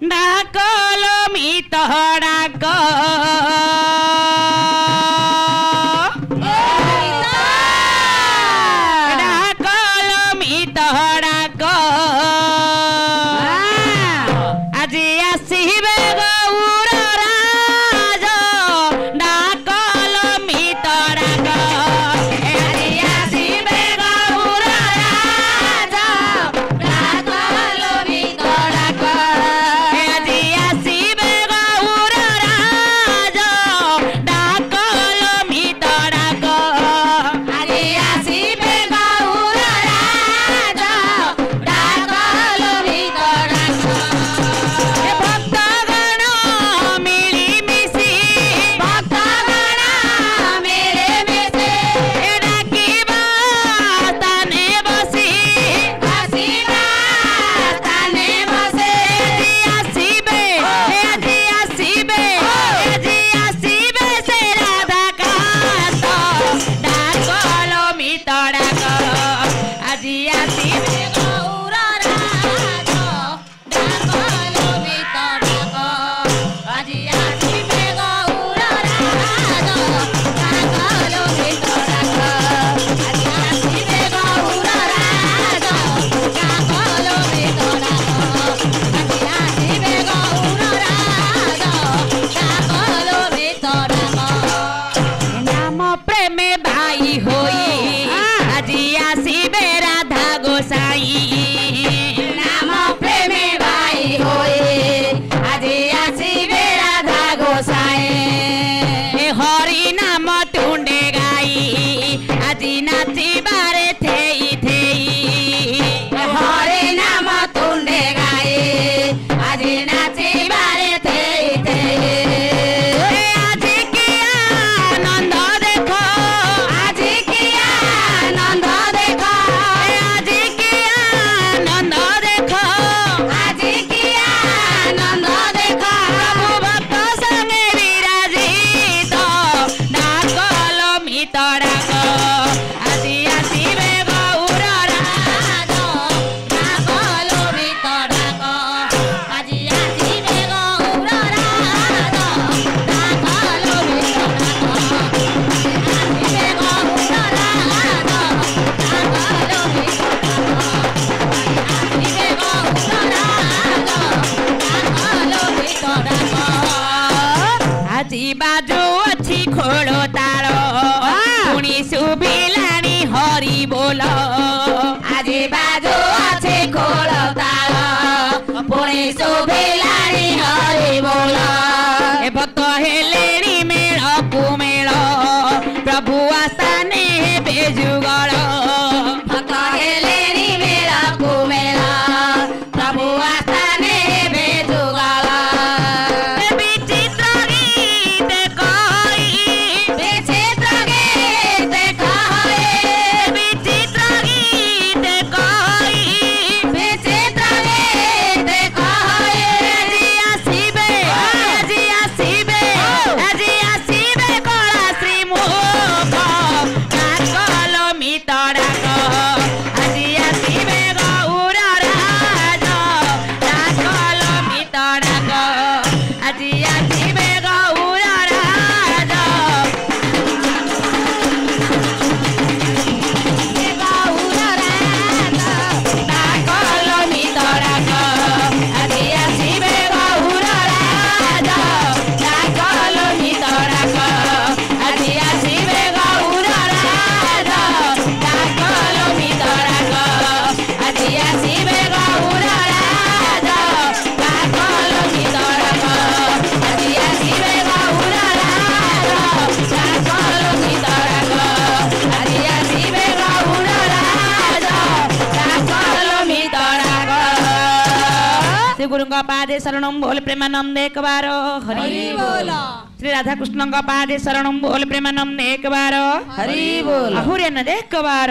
डाकलो मित डाक डाकलो मित डाक आज आसीबे गौर राज डाकलो मित डाक आज आसीबे गौर राज डाकलो मित डाक आज आसीबे गौर राज डाकलो मित डाक आज आसीबे गौर राज डाकलो मित डाक भक्तगण मिलिमिशि भक्तगण मिलिमिशि डाकिबा स्थाने बसि आसीबा स्थाने बसि आसीबे से राधाकान्त डाकलो मित डाक आज आसीबे गौर राज डाकलो मित डाक आज आसीबे गौर राज डाकलो मित डाक आज आसीबे गौर राज डाकलो मित डाक आज आसीबे गौर राज डाकलो मित डाक नाम प्रेमे भाई होई आज आसीबे राधा गोसाई नाम प्रेमे भाई होई आज आसीबे राधा गोसाई हरि नाम टुंडे गाई आज नाचिबारे थेई थेई हरि नाम टुंडे गाई आज नाचिबारे थेई थेई आज की आनंद देखो आज की आनंद देखो आज की आनंद देखो आज की आनंद देखो प्रभु भक्त संगे विराजित डाकलो मित डाक आज आसीबे गौर राज डाकलो मित डाक आज आसीबे गौर राज डाकलो मित डाक आसीबे गौर राज डाकलो मित डाक आजी बाजू अच्छी खोलो तारो पुणी सुबिलानी हरि बोलो आजी बाजू अच्छी खोलो तारो पुणी सुबिलानी हरि बोलो ए भक्त हेलेनी मेळ कुमेळ प्रभु आस्थाने बेजुगळ भक्त हेलेनी मेळ कुमेळ प्रभु आस्थाने बेजुगळ विचित्र गीत कहि विचित्र गीत कहि विचित्र गीत कहि विचित्र गीत कहि आज आसीबे कला श्री मुख डाकलो मित डाक आज आसीबे गौर राज डाकलो मित डाक आज आसीबे गौर राज गौर राज डाकलो मित डाक आज आसीबे गौर राज डाकलो मित डाक आज आसीबे गौर राज डाकलो मित डाक आज आसीबे गौर राज डाकलो मित डाक आज आसीबे गौर राज डाकलो मित डाक आज आसीबे गौर राज डाकलो मित डाक श्री गुरुंग पादे शरणम बोल प्रेमानंद एक बार हरि बोल श्री राधा कृष्ण पादे शरणम बोल प्रेमानंद एक बार हरि बोल आहुरी एक बार।